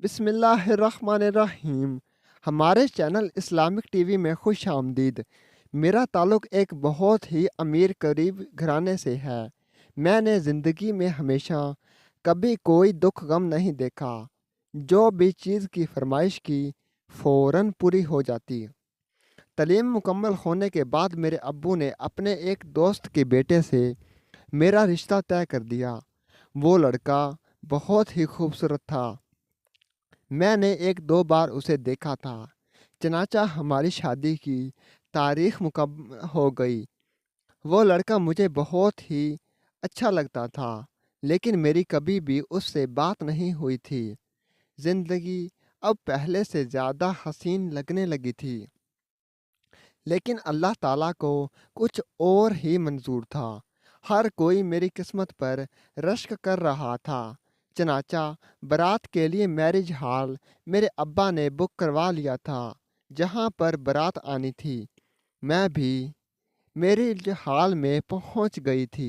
بسم اللہ الرحمن الرحیم۔ ہمارے چینل اسلامک ٹی وی میں خوش آمدید۔ میرا تعلق ایک بہت ہی امیر قریب گھرانے سے ہے۔ میں نے زندگی میں ہمیشہ کبھی کوئی دکھ غم نہیں دیکھا۔ جو بھی چیز کی فرمائش کی فوراً پوری ہو جاتی۔ تعلیم مکمل ہونے کے بعد میرے ابو نے اپنے ایک دوست کے بیٹے سے میرا رشتہ طے کر دیا۔ وہ لڑکا بہت ہی خوبصورت تھا۔ میں نے ایک دو بار اسے دیکھا تھا۔ چنانچہ ہماری شادی کی تاریخ مکمل ہو گئی۔ وہ لڑکا مجھے بہت ہی اچھا لگتا تھا، لیکن میری کبھی بھی اس سے بات نہیں ہوئی تھی۔ زندگی اب پہلے سے زیادہ حسین لگنے لگی تھی، لیکن اللہ تعالیٰ کو کچھ اور ہی منظور تھا۔ ہر کوئی میری قسمت پر رشک کر رہا تھا۔ چنانچہ بارات کے لیے میرج ہال میرے ابا نے بک کروا لیا تھا جہاں پر بارات آنی تھی۔ میں بھی میرج ہال میں پہنچ گئی تھی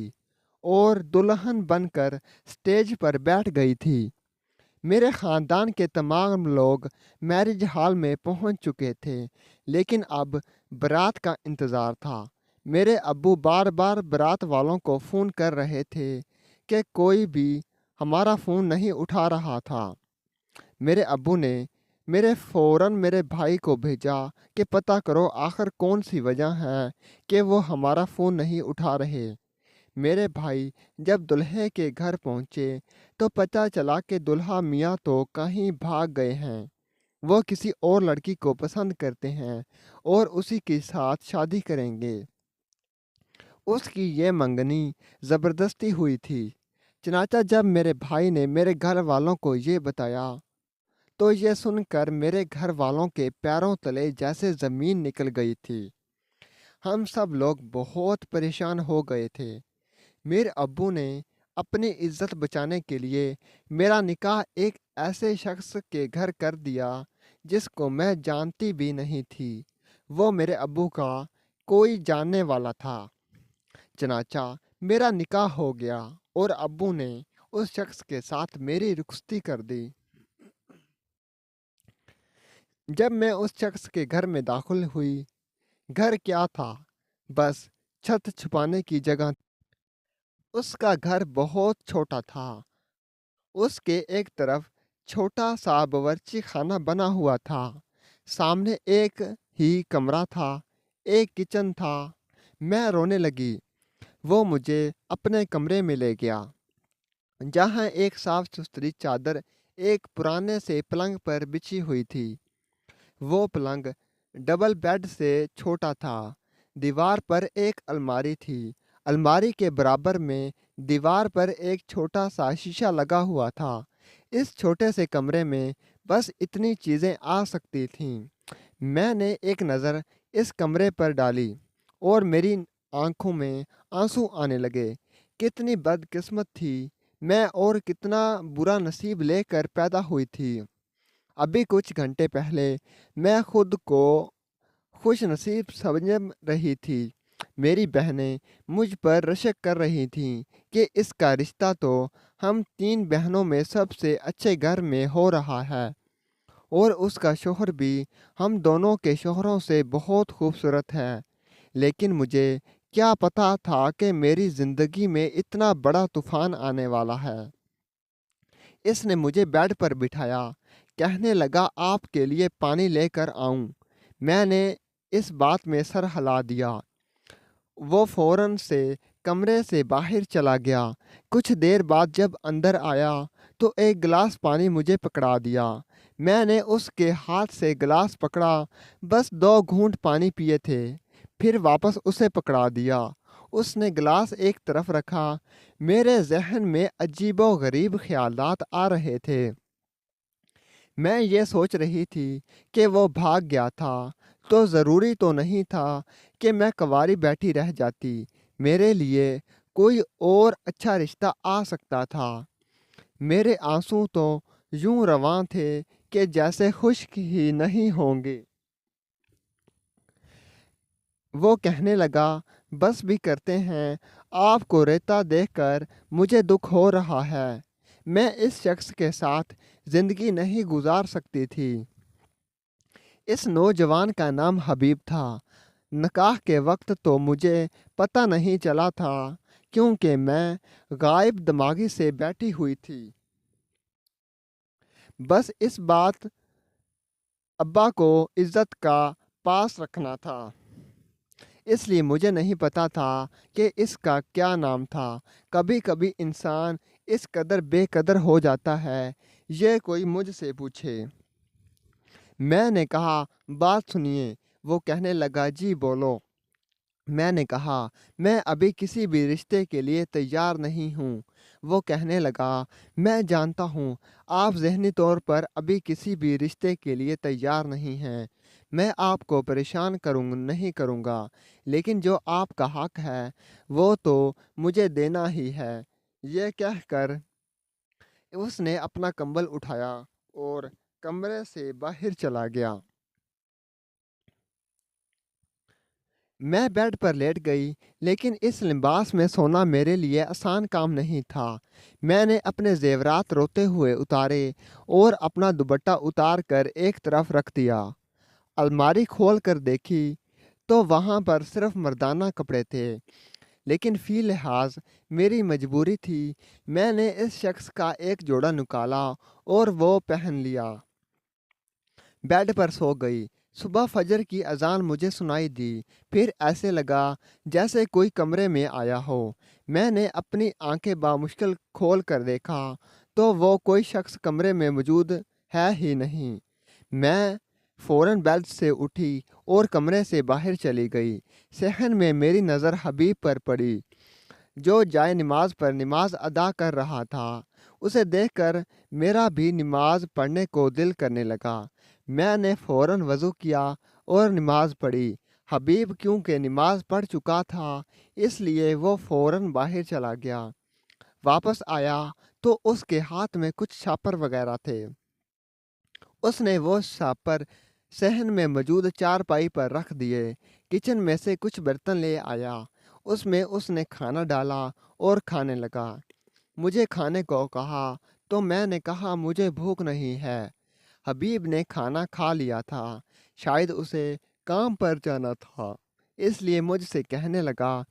اور دلہن بن کر سٹیج پر بیٹھ گئی تھی۔ میرے خاندان کے تمام لوگ میرج ہال میں پہنچ چکے تھے، لیکن اب بارات کا انتظار تھا۔ میرے ابو بار بار بارات والوں کو فون کر رہے تھے کہ کوئی بھی ہمارا فون نہیں اٹھا رہا تھا۔ میرے ابو نے فوراً میرے بھائی کو بھیجا کہ پتہ کرو آخر کون سی وجہ ہے کہ وہ ہمارا فون نہیں اٹھا رہے۔ میرے بھائی جب دلہے کے گھر پہنچے تو پتہ چلا کہ دلہا میاں تو کہیں بھاگ گئے ہیں۔ وہ کسی اور لڑکی کو پسند کرتے ہیں اور اسی کے ساتھ شادی کریں گے۔ اس کی یہ منگنی زبردستی ہوئی تھی۔ چنانچہ جب میرے بھائی نے میرے گھر والوں کو یہ بتایا تو یہ سن کر میرے گھر والوں کے پیروں تلے جیسے زمین نکل گئی تھی۔ ہم سب لوگ بہت پریشان ہو گئے تھے۔ میرے ابو نے اپنی عزت بچانے کے لیے میرا نکاح ایک ایسے شخص کے گھر کر دیا جس کو میں جانتی بھی نہیں تھی۔ وہ میرے ابو کا کوئی جاننے والا تھا۔ چنانچہ میرا نکاح ہو گیا اور ابو نے اس شخص کے ساتھ میری رخصتی کر دی۔ جب میں اس شخص کے گھر میں داخل ہوئی، گھر کیا تھا، بس چھت چھپانے کی جگہ۔ اس کا گھر بہت چھوٹا تھا۔ اس کے ایک طرف چھوٹا سا باورچی خانہ بنا ہوا تھا۔ سامنے ایک ہی کمرہ تھا، ایک کچن تھا۔ میں رونے لگی۔ وہ مجھے اپنے کمرے میں لے گیا، جہاں ایک صاف ستھری چادر ایک پرانے سے پلنگ پر بچھی ہوئی تھی۔ وہ پلنگ ڈبل بیڈ سے چھوٹا تھا۔ دیوار پر ایک الماری تھی۔ الماری کے برابر میں دیوار پر ایک چھوٹا سا شیشہ لگا ہوا تھا۔ اس چھوٹے سے کمرے میں بس اتنی چیزیں آ سکتی تھیں۔ میں نے ایک نظر اس کمرے پر ڈالی اور میری آنکھوں میں آنسو آنے لگے۔ کتنی بدقسمت تھی میں اور کتنا برا نصیب لے کر پیدا ہوئی تھی۔ ابھی کچھ گھنٹے پہلے میں خود کو خوش نصیب سمجھ رہی تھی۔ میری بہنیں مجھ پر رشک کر رہی تھیں کہ اس کا رشتہ تو ہم 3 بہنوں میں سب سے اچھے گھر میں ہو رہا ہے اور اس کا شوہر بھی ہم دونوں کے شوہروں سے بہت خوبصورت ہے۔ لیکن مجھے کیا پتہ تھا کہ میری زندگی میں اتنا بڑا طوفان آنے والا ہے۔ اس نے مجھے بیڈ پر بٹھایا، کہنے لگا آپ کے لیے پانی لے کر آؤں۔ میں نے اس بات میں سر ہلا دیا۔ وہ فوراً سے کمرے سے باہر چلا گیا۔ کچھ دیر بعد جب اندر آیا تو ایک گلاس پانی مجھے پکڑا دیا۔ میں نے اس کے ہاتھ سے گلاس پکڑا، بس 2 گھونٹ پانی پیے تھے، پھر واپس اسے پکڑا دیا۔ اس نے گلاس ایک طرف رکھا۔ میرے ذہن میں عجیب و غریب خیالات آ رہے تھے۔ میں یہ سوچ رہی تھی کہ وہ بھاگ گیا تھا تو ضروری تو نہیں تھا کہ میں کنواری بیٹھی رہ جاتی۔ میرے لیے کوئی اور اچھا رشتہ آ سکتا تھا۔ میرے آنسو تو یوں رواں تھے کہ جیسے خشک ہی نہیں ہوں گے۔ وہ کہنے لگا، بس بھی کرتے ہیں، آپ کو روتا دیکھ کر مجھے دکھ ہو رہا ہے۔ میں اس شخص کے ساتھ ज़िंदगी नहीं गुजार सकती थी। इस नौजवान का नाम हबीब था। निकाह के वक्त तो मुझे पता नहीं चला था, क्योंकि मैं गायब दिमागी से बैठी हुई थी। बस इस बात अब्बा को इज्जत का पास रखना था, इसलिए मुझे नहीं पता था कि इसका क्या नाम था। कभी कभी इंसान इस कदर बेकदर हो जाता है, ये कोई मुझसे पूछे। मैंने कहा, बात सुनिए। वो कहने लगा, जी बोलो। मैंने कहा, मैं अभी किसी भी रिश्ते के लिए तैयार नहीं हूँ। वो कहने लगा, मैं जानता हूँ आप ज़हनी तौर पर अभी किसी भी रिश्ते के लिए तैयार नहीं हैं। मैं आपको परेशान नहीं करूँगा, लेकिन जो आपका हक है वो तो मुझे देना ही है। ये कहकर उसने अपना कंबल उठाया और कमरे से बाहर चला गया। मैं बेड पर लेट गई, लेकिन इस लिबास में सोना मेरे लिए आसान काम नहीं था। मैंने अपने जेवरात रोते हुए उतारे और अपना दुपट्टा उतार कर एक तरफ रख दिया। अलमारी खोल कर देखी तो वहाँ पर सिर्फ मर्दाना कपड़े थे, लेकिन फ़ी लिहाज मेरी मजबूरी थी। मैंने इस शख्स का एक जोड़ा निकाला और वो पहन लिया। बेड पर सो गई। सुबह फजर की अजान मुझे सुनाई दी। फिर ऐसे लगा जैसे कोई कमरे में आया हो। मैंने अपनी आंखें बामुश्किल खोल कर देखा तो वो कोई शख्स कमरे में मौजूद है ही नहीं। मैं फ़ौरन बेड से उठी और कमरे से बाहर चली गई। सहन में मेरी नज़र हबीब पर पड़ी, जो जाए नमाज पर नमाज अदा कर रहा था। उसे देखकर मेरा भी नमाज पढ़ने को दिल करने लगा। मैंने फ़ौरन वज़ू किया और नमाज पढ़ी। हबीब क्योंकि नमाज पढ़ चुका था, इसलिए वो फ़ौरन बाहर चला गया। वापस आया तो उसके हाथ में कुछ छापर वगैरह थे। उसने वो छापर सहन में मौजूद चारपाई पर रख दिए। किचन में से कुछ बर्तन ले आया। उसमें उसने खाना डाला और खाने लगा। मुझे खाने को कहा तो मैंने कहा, मुझे भूख नहीं है। हबीब ने खाना खा लिया था। शायद उसे काम पर जाना था, इसलिए मुझसे कहने लगा,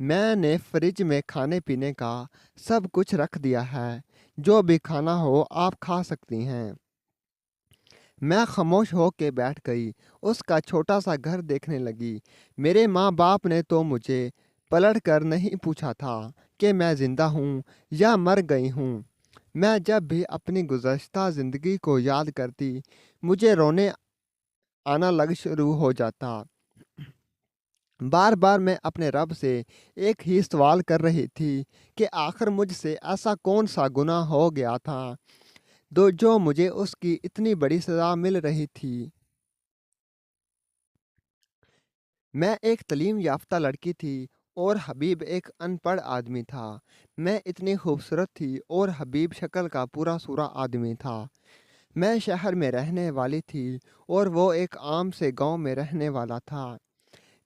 मैंने फ्रिज में खाने पीने का सब कुछ रख दिया है, जो भी खाना हो आप खा सकती हैं। मैं खामोश होकर बैठ गई। उसका छोटा सा घर देखने लगी। मेरे माँ बाप ने तो मुझे पलट कर नहीं पूछा था कि मैं ज़िंदा हूँ या मर गई हूँ। मैं जब भी अपनी गुज़श्ता ज़िंदगी को याद करती, मुझे रोने आना लग शुरू हो जाता। बार बार मैं अपने रब से एक ही सवाल कर रही थी कि आखिर मुझसे ऐसा कौन सा गुनाह हो गया था दो जो मुझे उसकी इतनी बड़ी सज़ा मिल रही थी। मैं एक तालीम याफ्ता लड़की थी और हबीब एक अनपढ़ आदमी था। मैं इतनी खूबसूरत थी और हबीब शक्ल का पूरा सूरा आदमी था। मैं शहर में रहने वाली थी और वो एक आम से गांव में रहने वाला था।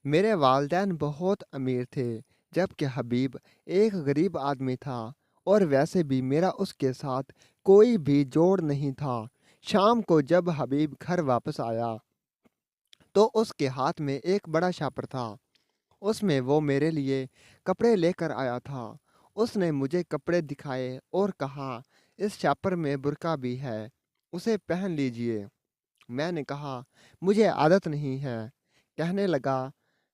मेरे वालिदैन बहुत अमीर थे, जबकि हबीब एक गरीब आदमी था। और वैसे भी मेरा उसके साथ कोई भी जोड़ नहीं था। शाम को जब हबीब घर वापस आया तो उसके हाथ में एक बड़ा शापर था। उसमें वो मेरे लिए कपड़े लेकर आया था। उसने मुझे कपड़े दिखाए और कहा, इस शापर में बुर्का भी है, उसे पहन लीजिए। मैंने कहा, मुझे आदत नहीं है। कहने लगा,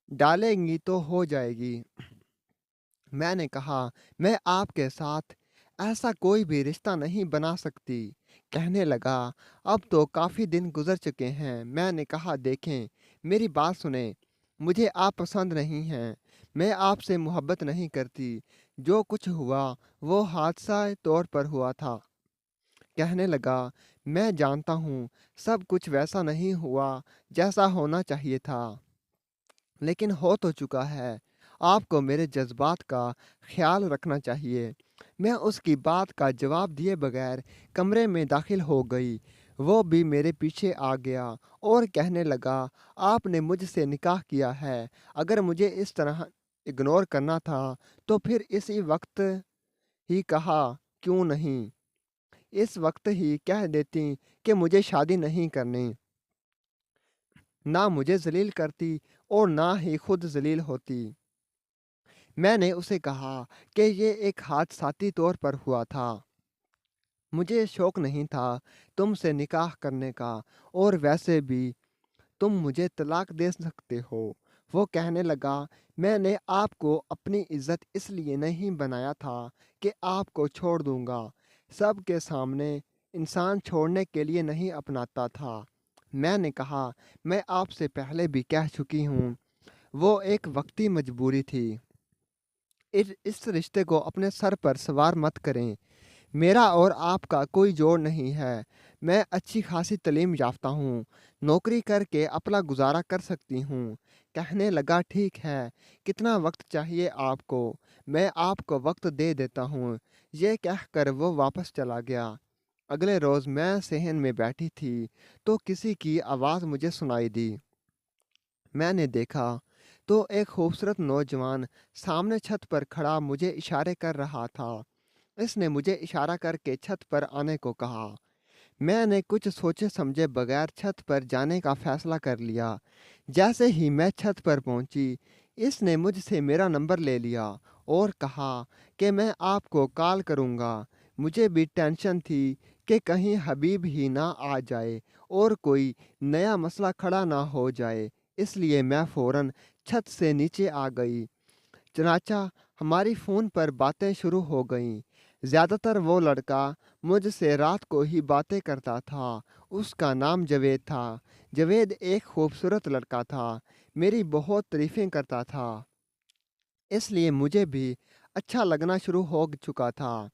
डालेंगी तो हो जाएगी। मैंने कहा, मैं आपके साथ ऐसा कोई भी रिश्ता नहीं बना सकती। कहने लगा, अब तो काफ़ी दिन गुजर चुके हैं। मैंने कहा, देखें, मेरी बात सुने। मुझे आप पसंद नहीं हैं। मैं आपसे मोहब्बत नहीं करती। जो कुछ हुआ वो हादसा तौर पर हुआ था। कहने लगा, मैं जानता हूँ सब कुछ वैसा नहीं हुआ जैसा होना चाहिए था, लेकिन हो तो चुका है। आपको मेरे जज्बात का ख्याल रखना चाहिए। मैं उसकी बात का जवाब दिए बगैर कमरे में दाखिल हो गई। वो भी मेरे पीछे आ गया और कहने लगा, आपने मुझसे निकाह किया है। अगर मुझे इस तरह इग्नोर करना था तो फिर इसी वक्त ही कहा क्यों नहीं। इस वक्त ही कह देती कि मुझे शादी नहीं करनी। ना मुझे ज़लील करती और ना ही खुद ज़लील होती। मैंने उसे कहा कि ये एक हादसाती तौर पर हुआ था। मुझे शौक नहीं था तुमसे निकाह करने का, और वैसे भी तुम मुझे तलाक दे सकते हो। वो कहने लगा, मैंने आपको अपनी इज्जत इसलिए नहीं बनाया था कि आपको छोड़ दूंगा। सबके सामने इंसान छोड़ने के लिए नहीं अपनाता था। मैंने कहा, मैं आपसे पहले भी कह चुकी हूँ, वो एक वक्ती मजबूरी थी। इस रिश्ते को अपने सर पर सवार मत करें। मेरा और आपका कोई जोड़ नहीं है। मैं अच्छी खासी तालीम याफ्ता हूँ, नौकरी करके अपना गुजारा कर सकती हूँ। कहने लगा, ठीक है, कितना वक्त चाहिए आपको? मैं आपको वक्त दे देता हूँ। ये कहकर वो वापस चला गया। अगले रोज़ मैं सहन में बैठी थी तो किसी की आवाज़ मुझे सुनाई दी। मैंने देखा तो एक खूबसूरत नौजवान सामने छत पर खड़ा मुझे इशारे कर रहा था। इसने मुझे इशारा करके छत पर आने को कहा। मैंने कुछ सोचे समझे बगैर छत पर जाने का फैसला कर लिया। जैसे ही मैं छत पर पहुंची, इसने मुझसे मेरा नंबर ले लिया और कहा कि मैं आपको कॉल करूंगा। मुझे भी टेंशन थी कि कहीं हबीब ही ना आ जाए और कोई नया मसला खड़ा ना हो जाए, इसलिए मैं फ़ौरन छत से नीचे आ गई। चनाचा हमारी फ़ोन पर बातें शुरू हो गईं। ज़्यादातर वो लड़का मुझसे रात को ही बातें करता था। उसका नाम जवेद था। जवेद एक खूबसूरत लड़का था, मेरी बहुत तारीफ़ें करता था, इसलिए मुझे भी अच्छा लगना शुरू हो चुका था।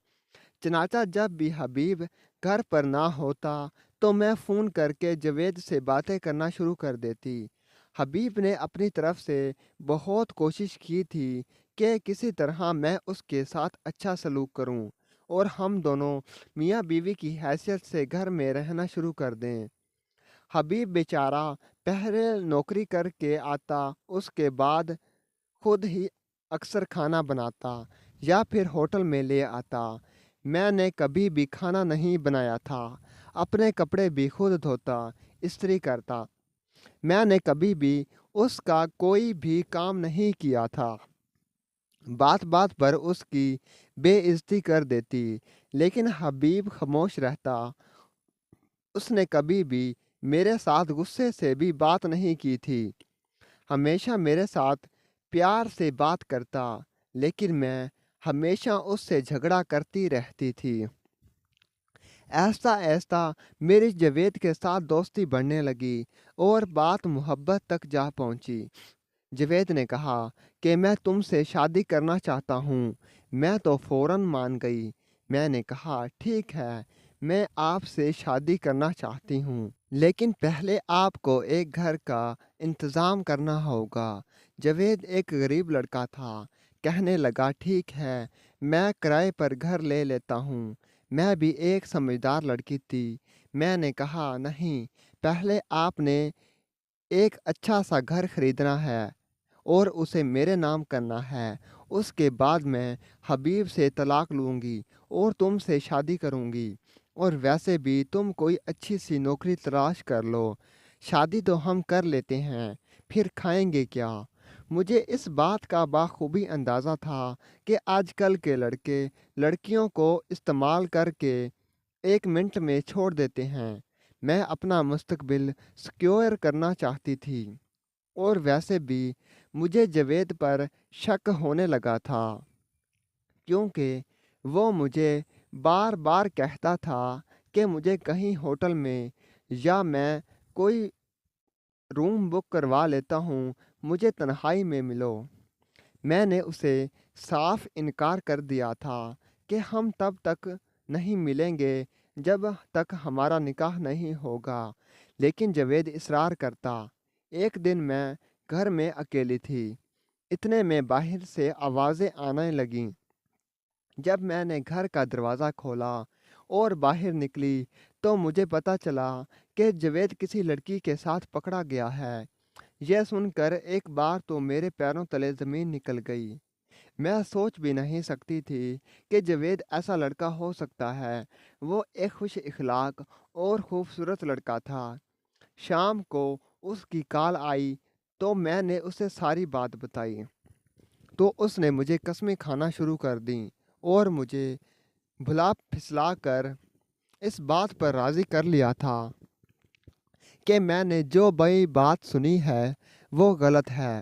चनाचा जब भी हबीब घर पर ना होता तो मैं फ़ोन करके जवेद से बातें करना शुरू कर देती। हबीब ने अपनी तरफ से बहुत कोशिश की थी कि किसी तरह मैं उसके साथ अच्छा सलूक करूं और हम दोनों मियाँ बीवी की हैसियत से घर में रहना शुरू कर दें। हबीब बेचारा पहले नौकरी करके आता, उसके बाद खुद ही अक्सर खाना बनाता या फिर होटल में ले आता। मैंने कभी भी खाना नहीं बनाया था, अपने कपड़े भी खुद धोता, इस्त्री करता। मैंने कभी भी उसका कोई भी काम नहीं किया था। बात बात पर उसकी बेइज्जती कर देती, लेकिन हबीब खामोश रहता। उसने कभी भी मेरे साथ गुस्से से भी बात नहीं की थी, हमेशा मेरे साथ प्यार से बात करता, लेकिन मैं हमेशा उससे झगड़ा करती रहती थी। ऐसा ऐसा मेरी जवेद के साथ दोस्ती बढ़ने लगी और बात मोहब्बत तक जा पहुंची। जवेद ने कहा कि मैं तुमसे शादी करना चाहता हूँ। मैं तो फौरन मान गई। मैंने कहा, ठीक है, मैं आपसे शादी करना चाहती हूँ, लेकिन पहले आपको एक घर का इंतज़ाम करना होगा। जवेद एक गरीब लड़का था। कहने लगा, ठीक है, मैं किराए पर घर ले लेता हूँ। मैं भी एक समझदार लड़की थी। मैंने कहा, नहीं, पहले आपने एक अच्छा सा घर खरीदना है और उसे मेरे नाम करना है। उसके बाद मैं हबीब से तलाक लूँगी और तुमसे शादी करूँगी। और वैसे भी तुम कोई अच्छी सी नौकरी तलाश कर लो। शादी तो हम कर लेते हैं, फिर खाएंगे क्या? मुझे इस बात का बाखूबी अंदाज़ा था कि आजकल के लड़के लड़कियों को इस्तेमाल करके 1 मिनट में छोड़ देते हैं। मैं अपना मुस्तकबिल सिक्योर करना चाहती थी, और वैसे भी मुझे जवेद पर शक होने लगा था, क्योंकि वो मुझे बार बार कहता था कि मुझे कहीं होटल में या मैं कोई रूम बुक करवा लेता हूँ, मुझे तन्हाई में मिलो। मैंने उसे साफ इनकार कर दिया था कि हम तब तक नहीं मिलेंगे जब तक हमारा निकाह नहीं होगा, लेकिन जवेद इसरार करता। एक दिन मैं घर में अकेली थी। इतने में बाहर से आवाज़ें आने लगीं। जब मैंने घर का दरवाज़ा खोला और बाहर निकली तो मुझे पता चला कि जवेद किसी लड़की के साथ पकड़ा गया है। यह सुनकर एक बार तो मेरे पैरों तले ज़मीन निकल गई। मैं सोच भी नहीं सकती थी कि जवेद ऐसा लड़का हो सकता है। वो एक खुश इखलाक और खूबसूरत लड़का था। शाम को उसकी कॉल आई तो मैंने उसे सारी बात बताई। तो उसने मुझे कस्में खाना शुरू कर दी और मुझे भुला फिसला कर इस बात पर राज़ी कर लिया था कि मैंने जो बड़ी बात सुनी है वो गलत है।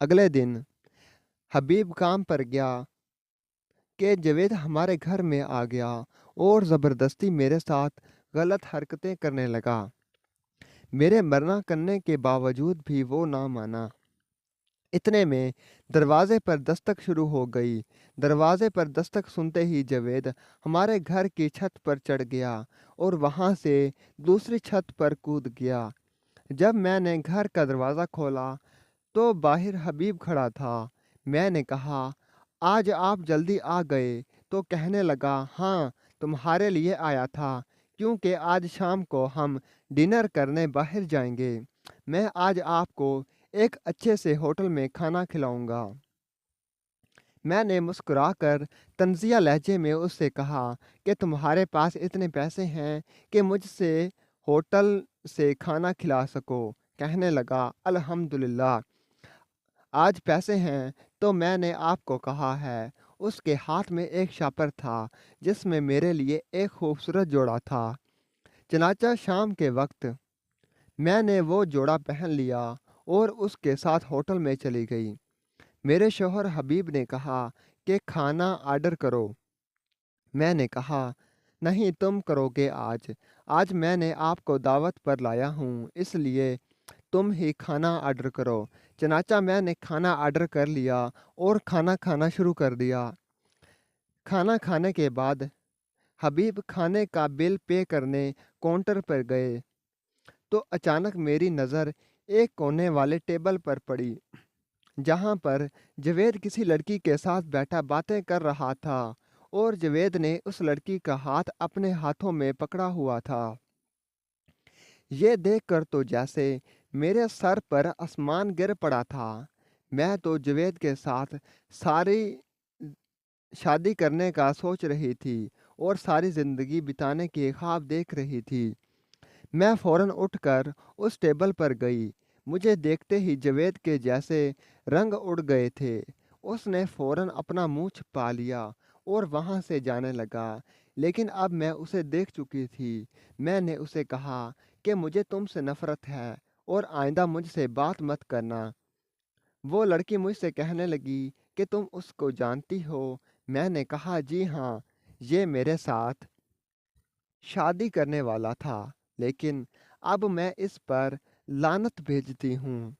अगले दिन हबीब काम पर गया कि जवेद हमारे घर में आ गया और ज़बरदस्ती मेरे साथ गलत हरकतें करने लगा। मेरे मना करने के बावजूद भी वो ना माना। इतने में दरवाजे पर दस्तक शुरू हो गई। दरवाजे पर दस्तक सुनते ही जवेद हमारे घर की छत पर चढ़ गया और वहां से दूसरी छत पर कूद गया। जब मैंने घर का दरवाज़ा खोला तो बाहर हबीब खड़ा था। मैंने कहा, आज आप जल्दी आ गए? तो कहने लगा, हाँ, तुम्हारे लिए आया था, क्योंकि आज शाम को हम डिनर करने बाहर जाएंगे। मैं आज आपको एक अच्छे से होटल में खाना खिलाऊंगा। मैंने मुस्कुराकर तंजिया लहजे में उससे कहा कि तुम्हारे पास इतने पैसे हैं कि मुझसे होटल से खाना खिला सको। कहने लगा, अल्हम्दुलिल्लाह, आज पैसे हैं तो मैंने आपको कहा है। उसके हाथ में एक शापर था जिसमें मेरे लिए एक खूबसूरत जोड़ा था। चनाचा शाम के वक्त मैंने वो जोड़ा पहन लिया और उसके साथ होटल में चली गई। मेरे शौहर हबीब ने कहा कि खाना ऑर्डर करो। मैंने कहा, नहीं, तुम करोगे आज। आज मैंने आपको दावत पर लाया हूँ, इसलिए तुम ही खाना ऑर्डर करो। चनाचा मैंने खाना ऑर्डर कर लिया और खाना खाना शुरू कर दिया। खाना खाने के बाद हबीब खाने का बिल पे करने काउंटर पर गए तो अचानक मेरी नज़र एक कोने वाले टेबल पर पड़ी जहाँ पर जवेद किसी लड़की के साथ बैठा बातें कर रहा था और जवेद ने उस लड़की का हाथ अपने हाथों में पकड़ा हुआ था। ये देखकर तो जैसे मेरे सर पर आसमान गिर पड़ा था। मैं तो जवेद के साथ सारी शादी करने का सोच रही थी और सारी ज़िंदगी बिताने के ख्वाब देख रही थी। मैं फ़ौरन उठकर उस टेबल पर गई। मुझे देखते ही जवेद के जैसे रंग उड़ गए थे। उसने फ़ौरन अपना मुंह छिपा लिया और वहाँ से जाने लगा। लेकिन अब मैं उसे देख चुकी थी। मैंने उसे कहा कि मुझे तुमसे नफ़रत है और आइंदा मुझसे बात मत करना। वो लड़की मुझसे कहने लगी कि तुम उसको जानती हो? मैंने कहा, जी हाँ, ये मेरे साथ शादी करने वाला था, लेकिन अब मैं इस पर लानत भेजती हूँ।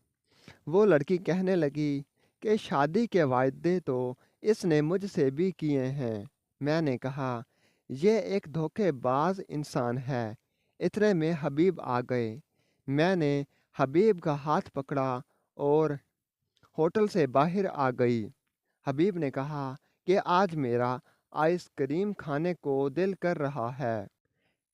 वो लड़की कहने लगी कि शादी के वायदे तो इसने मुझसे भी किए हैं। मैंने कहा, ये एक धोखेबाज इंसान है। इतने में हबीब आ गए। मैंने हबीब का हाथ पकड़ा और होटल से बाहर आ गई। हबीब ने कहा कि आज मेरा आइसक्रीम खाने को दिल कर रहा है।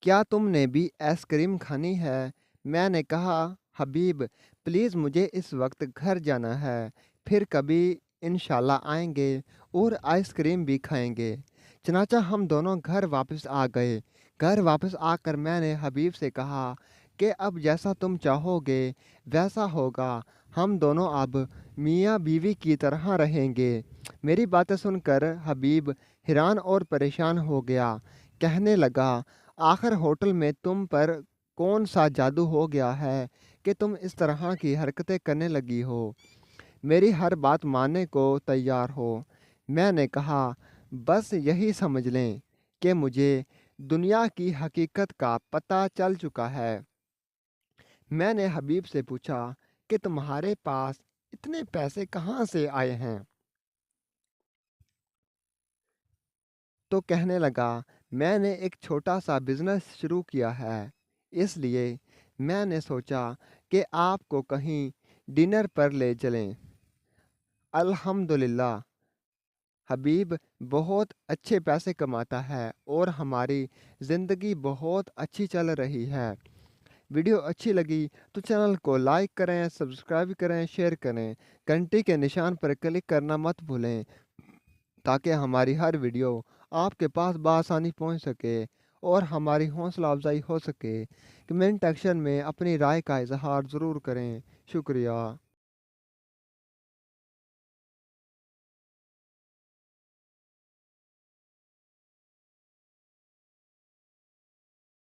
क्या तुमने भी आइसक्रीम खानी है? मैंने कहा, हबीब, प्लीज़ मुझे इस वक्त घर जाना है, फिर कभी इंशाल्लाह आएंगे और आइसक्रीम भी खाएंगे। चनाचा हम दोनों घर वापस आ गए। घर वापस आकर मैंने हबीब से कहा कि अब जैसा तुम चाहोगे वैसा होगा। हम दोनों अब मियाँ बीवी की तरह रहेंगे। मेरी बातें सुनकर हबीब हैरान और परेशान हो गया। कहने लगा, आखिर होटल में तुम पर कौन सा जादू हो गया है कि तुम इस तरह की हरकतें करने लगी हो? मेरी हर बात मानने को तैयार हो। मैंने कहा, बस यही समझ लें कि मुझे दुनिया की हकीकत का पता चल चुका है। मैंने हबीब से पूछा कि तुम्हारे पास इतने पैसे कहाँ से आए हैं? तो कहने लगा, मैंने एक छोटा सा बिजनेस शुरू किया है, इसलिए मैंने सोचा कि आपको कहीं डिनर पर ले चलें। अल्हम्दुलिल्लाह, हबीब बहुत अच्छे पैसे कमाता है और हमारी ज़िंदगी बहुत अच्छी चल रही है। वीडियो अच्छी लगी तो चैनल को लाइक करें, सब्सक्राइब करें, शेयर करें। घंटी के निशान पर क्लिक करना मत भूलें। ताकि हमारी हर वीडियो आपके पास बआसानी पहुंच सके और हमारी हौसला अफजाई हो सके। कमेंट सेक्शन में अपनी राय का इजहार ज़रूर करें। शुक्रिया।